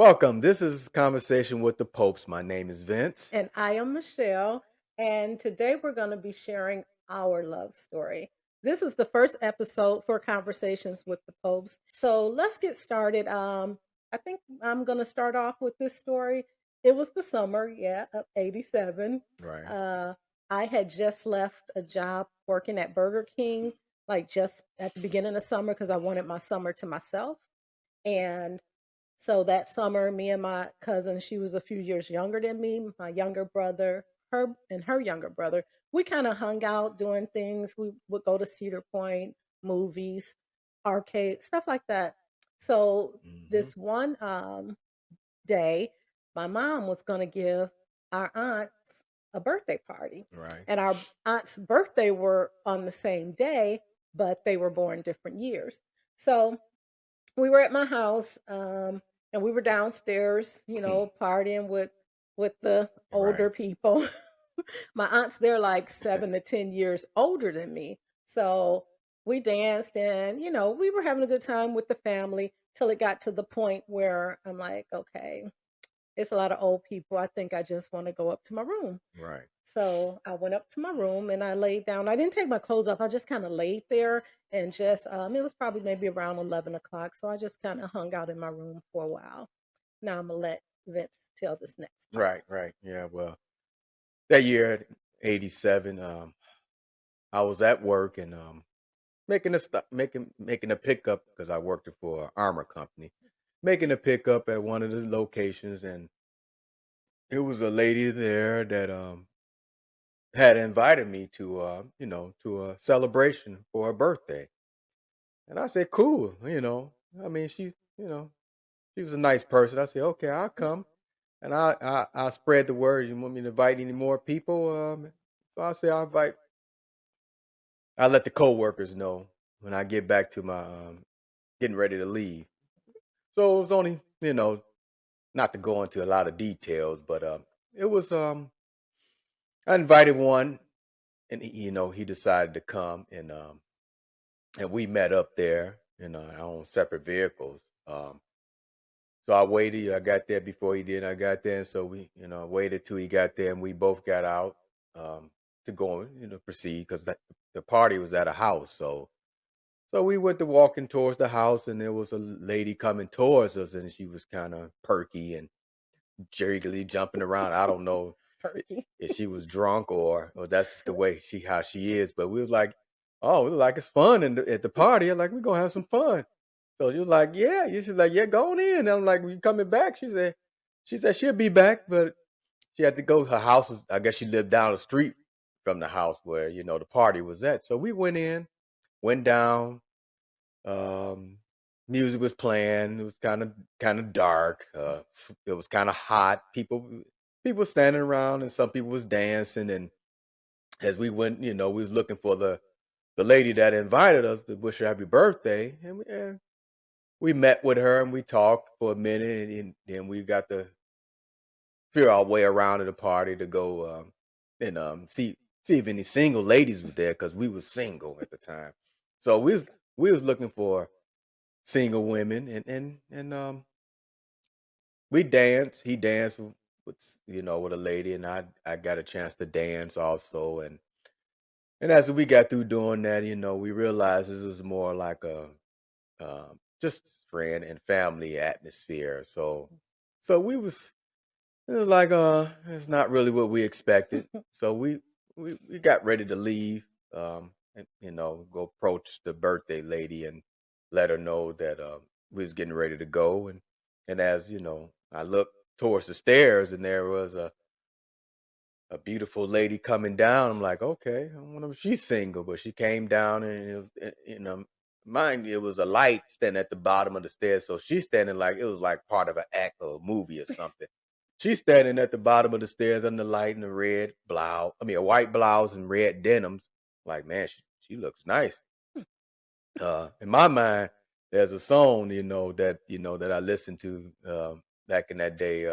Welcome. This is Conversation with the Popes. My name is Vince. And I am Michelle. And today we're going to be sharing our love story. This is the first episode for Conversations with the Popes. So let's get started. I think I'm going to start off with this story. It was the summer, of 87. Right. Uh, I had just left a job working at Burger King, like just at the beginning of summer, because I wanted my summer to myself. And so that summer, me and my cousin, she was a few years younger than me, my younger brother, her younger brother, we kind of hung out doing things. We would go to Cedar Point, movies, arcade, stuff like that. So Hmm. this one day, my mom was going to give our aunts a birthday party. Right. And our aunt's birthday were on the same day, but they were born different years. So we were at my house, and we were downstairs, Hmm. partying with the Right. older people. My aunts, they're like 7 to 10 years older than me. So we danced and, we were having a good time with the family till it got to the point where I'm like, okay, it's a lot of old people. I think I just want to go up to my room. Right. So I went up to my room and I laid down. I didn't take my clothes off. I just kind of laid there and just, it was probably maybe around 11 o'clock. So I just kind of hung out in my room for a while. Now I'm going to let Vince tell this next part. Right. Right. Yeah. Well, that year, 87, I was at work and making a stop, making a pickup because I worked for an armor company, making a pickup at one of the locations, and it was a lady there that had invited me to to a celebration for her birthday, and I said, "Cool." I mean, she was a nice person. I said, "Okay, I'll come." And I spread the word. You want me to invite any more people? So I say I let the coworkers know when I get back to my getting ready to leave. So it was only not to go into a lot of details, but it was I invited one, and he decided to come, and we met up there in our own separate vehicles. So I waited. I got there before he did. I got there, and so we, waited till he got there, and we both got out to go, proceed because the party was at a house. So we went to walking towards the house, and there was a lady coming towards us, and she was kind of perky and jiggly, jumping around. I don't know i- Perky. if she was drunk or that's just the way how she is. But we was like, oh, we was like it's fun at the party. I'm like, we're gonna have some fun. So she was like, yeah. She's like, yeah, go on in. And I'm like, you coming back? She said she'll be back, but she had to go. Her house was, I guess she lived down the street from the house where, the party was at. So we went in, went down, um, music was playing. It was kind of dark. It was kind of hot. People standing around, and some people was dancing. And as we went, we was looking for the lady that invited us to wish her happy birthday, and we met with her and we talked for a minute, and then we got to figure our way around to the party to go and see if any single ladies was there because we was single at the time. So we was looking for single women, and we danced. He danced with a lady, and I got a chance to dance also, and as we got through doing that, we realized this was more like a just friend and family atmosphere. So it was like it's not really what we expected. So we got ready to leave, and go approach the birthday lady and let her know that we was getting ready to go. And as I looked towards the stairs, and there was a beautiful lady coming down. I'm like, okay, I wonder if she's single, but she came down, and it was, mind you, it was a light standing at the bottom of the stairs. So she's standing like it was like part of an act or a movie or something. She's standing at the bottom of the stairs under the light in a red blouse. I mean, a white blouse and red denims. Like, man, she looks nice. In my mind, there's a song, that I listened to back in that day,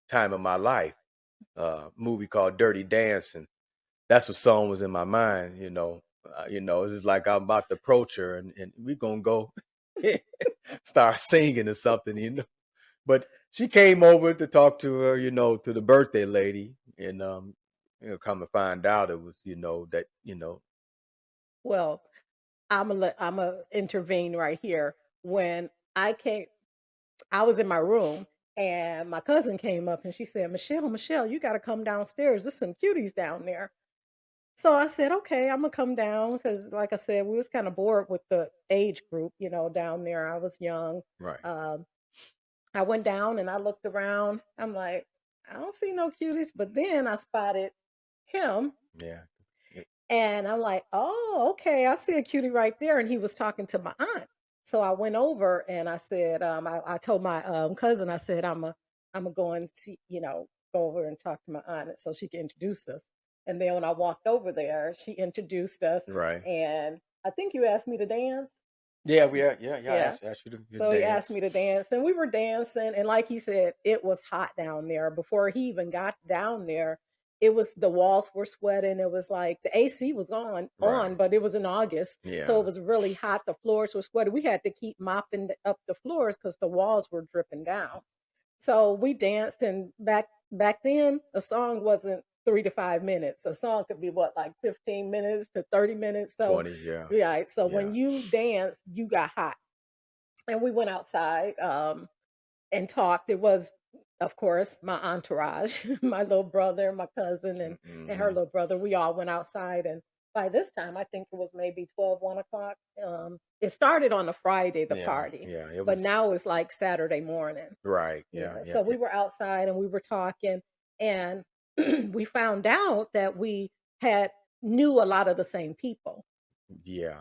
time of my life, movie called Dirty Dancing. That's what song was in my mind. It's just like I'm about to approach her, and we gonna go start singing or something. But she came over to talk to her, to the birthday lady, and come to find out it was, that Well, I'm a intervene right here. When I came, I was in my room and my cousin came up and she said, Michelle, you got to come downstairs. There's some cuties down there. So I said, okay, I'm gonna come down because, like I said, we was kind of bored with the age group, down there. I was young. right, Um, I went down and I looked around. I'm like, I don't see no cuties, but then I spotted him, yeah, yeah, and I'm like, oh, okay, I see a cutie right there. And he was talking to my aunt. So I went over and I said, I told my cousin, I said, I'm gonna go and see, go over and talk to my aunt so she can introduce us. And then when I walked over there, she introduced us. right. And I think you asked me to dance. Yeah, yeah. I Yeah. asked you to So he asked dance. me to dance, and we were dancing. And like he said, it was hot down there. Before he even got down there, it was the walls were sweating. It was like the AC was on, Right. but it was in August, so it Yeah. was really hot. The floors were sweaty. We had to keep mopping up the floors because the walls were dripping down. So we danced, and back then, a song wasn't 3 to 5 minutes. A song could be what, like 15 minutes to 30 minutes. So 20. Yeah. yeah, so Yeah. when you dance, you got hot, and we went outside and talked. It was, of course, my entourage, my little brother, my cousin, and her Mm-hmm. little brother. We all went outside, and by this time, I think it was maybe 12, 1 o'clock. It started on a Friday, the Yeah. party, Yeah. It but was now it's like Saturday morning. right. Yeah. Yeah, Yeah. so we were outside and we were talking, and we found out that we had knew a lot of the same people. Yeah.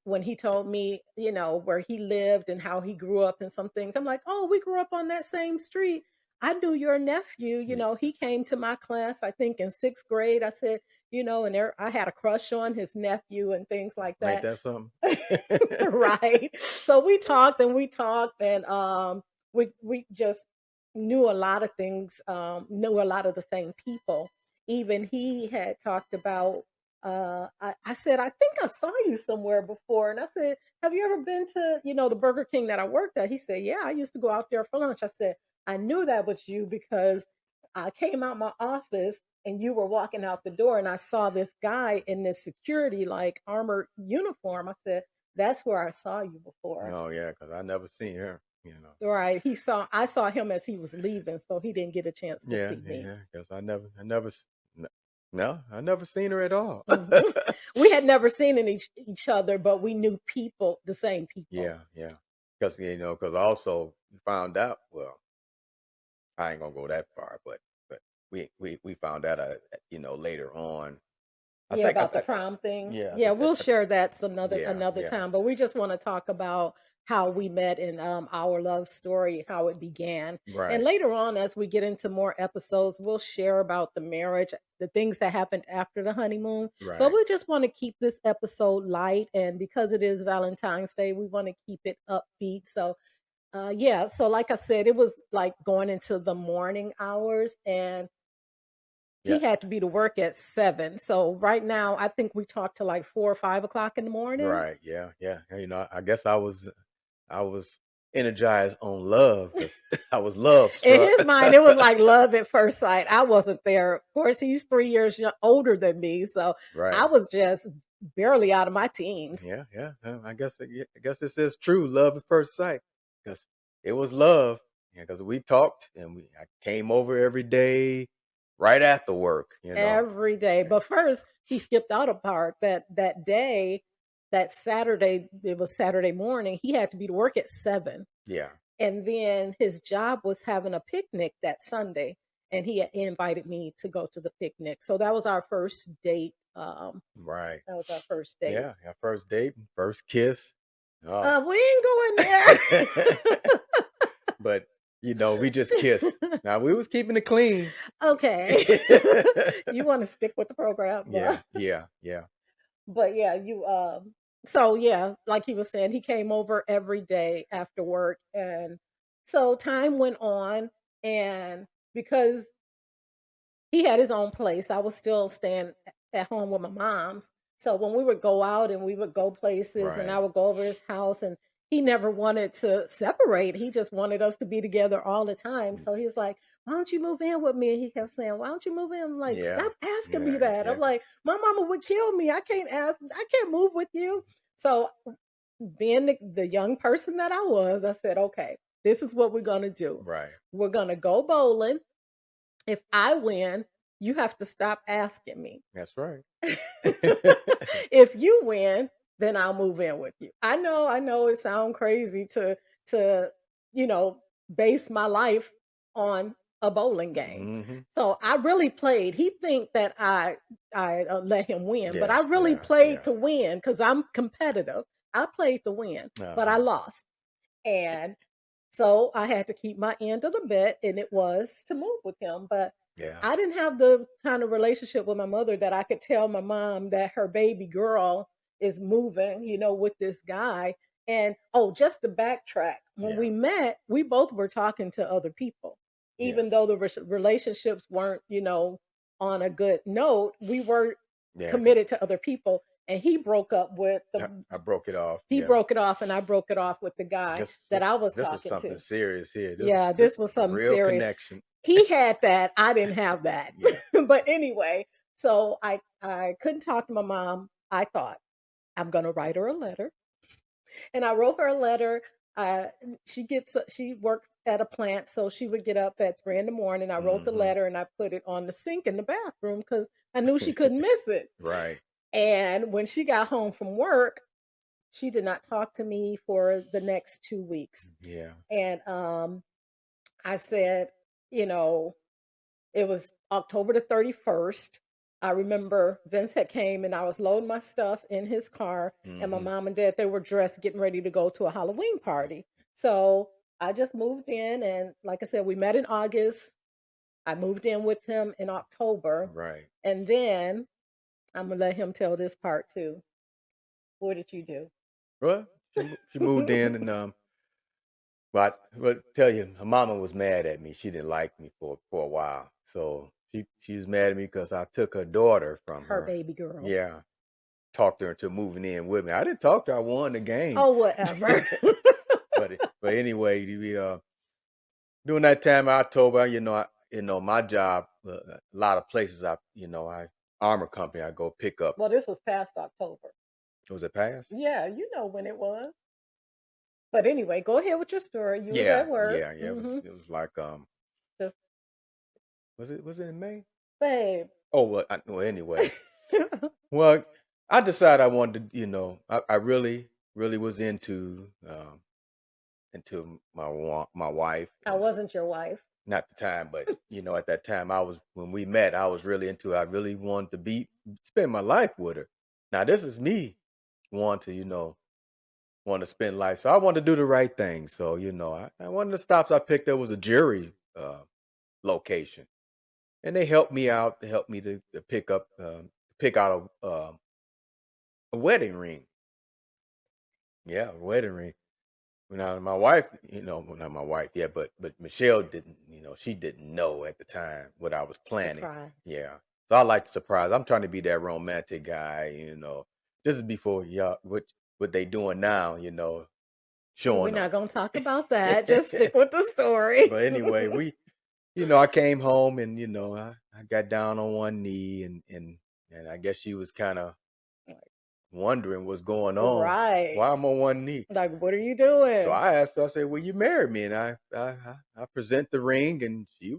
When he told me, where he lived and how he grew up and some things, I'm like, oh, we grew up on that same street. I knew your nephew. Yeah. He came to my class, I think in sixth grade. I said, and there I had a crush on his nephew and things like Ain't that. that something? Right. So we talked and we just knew a lot of things, knew a lot of the same people. Even he had talked about, I said, I think I saw you somewhere before. And I said, have you ever been to, the Burger King that I worked at? He said, yeah, I used to go out there for lunch. I said, I knew that was you because I came out my office and you were walking out the door and I saw this guy in this security like armored uniform. I said, that's where I saw you before. Oh yeah, because I never seen her. Right. I saw him as he was leaving, so he didn't get a chance to Yeah, see me. yeah. Because no, I never seen her at all. Mhm. We had never seen each other, but we knew people, the same people. Yeah, yeah. Because because also we found out. Well, I ain't gonna go that far, but we found out, later on. I Yeah, think about the prom thing. yeah, Yeah, we'll share that some another yeah, another yeah. time, but we just want to talk about how we met and our love story, how it began. And Right, later on, as we get into more episodes, we'll share about the marriage, the things that happened after the honeymoon. But right. we just want to keep this episode light, and because it is Valentine's Day, we want to keep it upbeat. So yeah, so like I said, it was like going into the morning hours, and he Yeah, had to be to work at 7. So right now, I think we talked to like 4 or 5 o'clock in the morning. right. Yeah, yeah. And, I guess I was energized on love because I was love In struck. his mind, it was like love at first sight. I wasn't there. Of course, he's 3 years older than me, so I Right. was just barely out of my teens. Yeah, yeah. I guess this is true love at first sight because it was love. Yeah, because we talked and I came over every day right after work. Every day. But first, he skipped out a part that day, that Saturday. It was Saturday morning. He had to be to work at 7. Yeah. And then his job was having a picnic that Sunday, and he had invited me to go to the picnic. So that was our first date. Right. That was our first date. Yeah. Our first date, first kiss. Oh. We ain't going there. But we just kissed. Now we was keeping it clean. Okay. You want to stick with the program, Yeah, yeah, yeah. but yeah, you so yeah, like he was saying, he came over every day after work, and so time went on, and because he had his own place, I was still staying at home with my mom's. So when we would go out and we would go places, and I Right. would go over his house, and he never wanted to separate. He just wanted us to be together all the time. Mm. So he's like, "Why don't you move in with me?" And he kept saying, "Why don't you move in?" I'm like, Yeah. "Stop asking me Yeah. that." Yeah. I'm like, "My mama would kill me. I can't move with you." So being the young person that I was, I said, "Okay, this is what we're gonna do. Right. We're gonna go bowling. If I win, you have to stop asking me. That's right. If you win, then I'll move in with you." I know it sounds crazy to you know base my life on a bowling game. Hmm. So I really played. He think that I let him win, but Yeah. I really Yeah. played Yeah. to win because I'm competitive. I played to win, but I Uh-huh. lost, and so I had to keep my end of the bet, and it was to move with him. But Yeah. I didn't have the kind of relationship with my mother that I could tell my mom that her baby girl is moving, with this guy. And oh, just to backtrack, when Yeah. we met, we both were talking to other people. Yeah. Even though the relationships weren't, on a good note, we were Yeah. Because committed to other people. And I broke it off. he Yeah. broke it off, and I broke it off with the guy This that this I was this was talking something to. serious here. This Yeah, this this is was a something real serious. connection. He had that, I didn't have that. Yeah. But anyway, so I couldn't talk to my mom. I thought, I'm gonna write her a letter. And I wrote her a letter. Uh, she worked at a plant, so she would get up at 3 in the morning. I wrote the Hmm. letter and I put it on the sink in the bathroom because I knew she couldn't miss it. Right. And when she got home from work, she did not talk to me for the next 2 weeks. Yeah. And I said, you know, it was October the 31st. I remember Vince had came and I was loading my stuff in his car, and my Hmm. mom and dad, they were dressed getting ready to go to a Halloween party. So I just moved in, and like I said, we met in August. I moved in with him in October. Right. And then I'm gonna let him tell this part too. What did you do? Well, she moved in and but tell you, her mama was mad at me. She didn't like me for a while. So she was mad at me because I took her daughter from Her her. baby girl. Yeah. Talked her into moving in with me. I didn't talk to her. I won the game. Oh, whatever. But anyway, during that time October, my job, a lot of places I armor company I go pick up. Well, this was past October. Was it past? Yeah, you know when it was. But anyway, go ahead with your story. You was Yeah, at work. yeah, yeah. It was like Just, was it in May? babe. Oh well anyway. Well, I decided I wanted to, I really, really was into my wife, I and wasn't your wife. not the time, but at that time when we met, I was really into it. I really wanted to spend my life with her. Now this is me want to, want to spend life. So I wanted to do the right thing. So, one of the stops I picked up was a jury location. And they helped me out. They helped me to pick out a wedding ring. Yeah, a wedding ring. Now my wife, well, not my wife, yeah, but Michelle didn't, she didn't know at the time what I was planning. Surprise. Yeah. So I like the surprise. I'm trying to be that romantic guy. This is before y'all what they doing now, We're showing up. not going to talk about that. Just stick with the story. But anyway, I came home and I got down on one knee and I guess she was kind of wondering what's going on. Right. Why I'm on one knee. Like, what are you So doing? I asked her, I said, "Will you marry me?" And I present the ring and she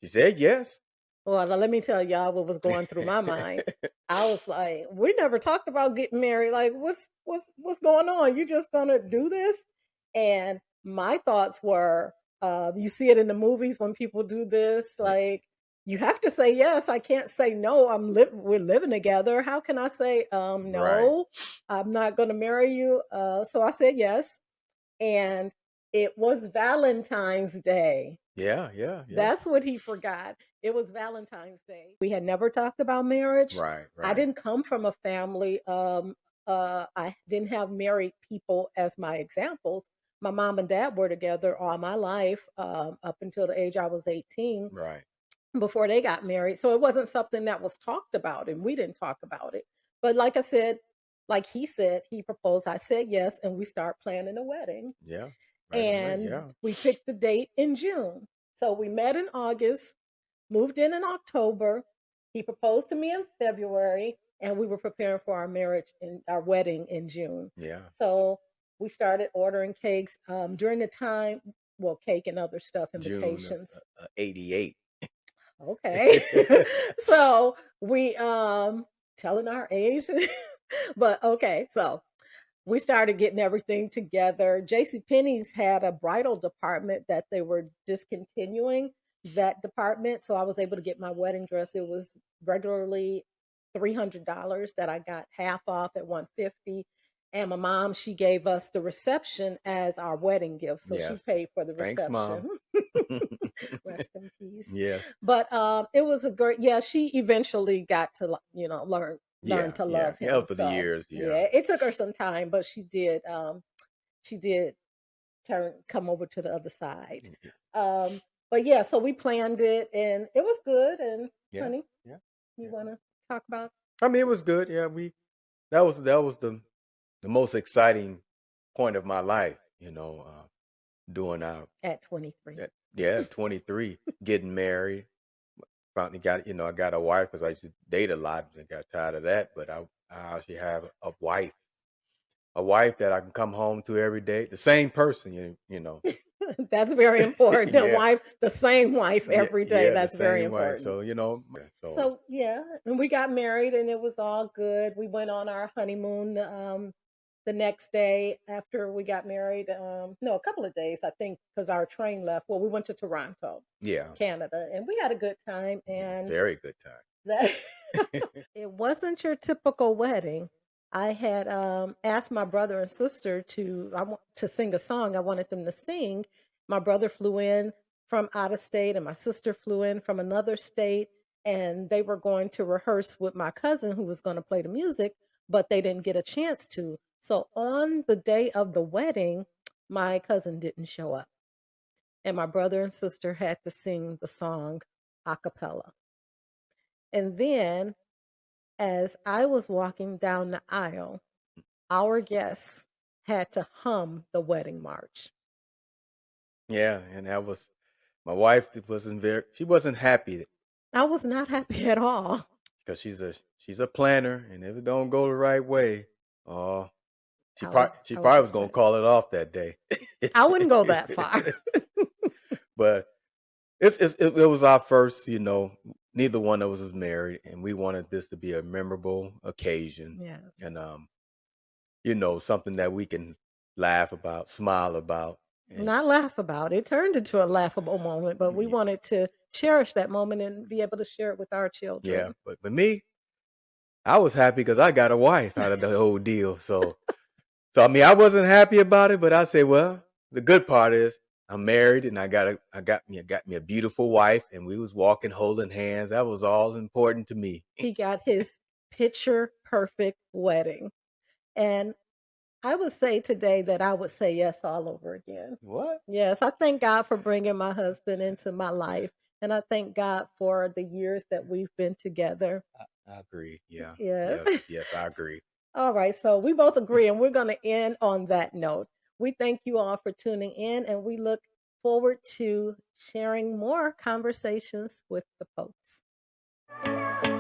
said yes. Well, let me tell y'all what was going through my mind. I was like, we never talked about getting married. Like, what's going on? You just gonna do this? And my thoughts were, you see it in the movies when people do this, Yeah, like you have to say yes. I can't say no. We're living together. How can I say right. no? I'm not gonna marry you. So I said yes. And it was Valentine's Day. Yeah, yeah, yeah. That's what he forgot. It was Valentine's Day. We had never talked about marriage. Right, I right, didn't come from a family. I didn't have married people as my examples. My mom and dad were together all my life, up until the age I was 18, right. before they got married. So it wasn't something that was talked about, and we didn't talk about it. But like I said, like he said, he proposed, I said yes, and we start planning a wedding. Yeah. Right away. And Yeah. we picked the date in June. So we met in August, moved in October. He proposed to me in February, and we were preparing for our marriage and our wedding in June. Yeah. So we started ordering cakes during the time, well, cake and other stuff, June invitations. of 88. Okay. So we telling our age, but okay, so we started getting everything together. JCPenney's had a bridal department that they were discontinuing that department. So I was able to get my wedding dress. It was regularly $300 that I got half off at 150. And my mom, she gave us the reception as our wedding gift. So she Yes. paid for the Thanks, Mom. reception. Rest in peace. Yes. But it was a great, yeah, she eventually got to, learn Yeah. to Yeah. love Yeah. him. Over the So years. yeah, Yeah. it took her some time, but she did come over to the other side. But yeah, so we planned it and it was good. And Yeah. honey, Yeah. you Yeah. want to talk about I mean, it was good. Yeah. That was the most exciting point of my life, doing our, at 23? yeah, 23, getting married. Finally got, I got a wife because I used to date a lot and got tired of that. But I actually have a wife that I can come home to every day. The same person, you know. That's very important. Yeah. The same wife Yeah. every day. Yeah. The That's very same wife. important. So, yeah, so So yeah, and we got married and it was all good. We went on our honeymoon the next day after we got married. No, a couple of days, I think, because our train left. Well, we went to Toronto, yeah. Canada, and we had a good time. Yeah, And very good time. that it wasn't your typical wedding. I had asked my brother and sister to sing a song. I wanted them to sing. My brother flew in from out of state, and my sister flew in from another state, and they were going to rehearse with my cousin who was going to play the music, but they didn't get a chance to. So on the day of the wedding, my cousin didn't show up, and my brother and sister had to sing the song a cappella. And then as I was walking down the aisle, our guests had to hum the wedding march. Yeah, and that was my wife. She wasn't happy I was not happy at all. because she's a planner, and if it don't go the right way, oh, she I probably was she I was probably was gonna upset. call it off that day. I wouldn't go that far. But it was our first, neither one of us was married, and we wanted this to be a memorable occasion, Yes. and something that we can laugh about, smile about, and Not laugh about it. It turned into a laughable moment, but we yeah, wanted to cherish that moment and be able to share it with our yeah. children. But me, I was happy because I got a wife out of the whole deal. So I mean, I wasn't happy about it, but I say, well, the good part is I'm married and I got me a beautiful wife, and we was walking holding hands. That was all important to me. He got his picture perfect wedding. And I would say today that I would say yes all over again. What? Yes, I thank God for bringing my husband into my life. And I thank God for the years that we've been together. I agree. Yeah. Yes. Yes, I agree. All right. So we both agree, and we're going to end on that note. We thank you all for tuning in, and we look forward to sharing more conversations with the folks.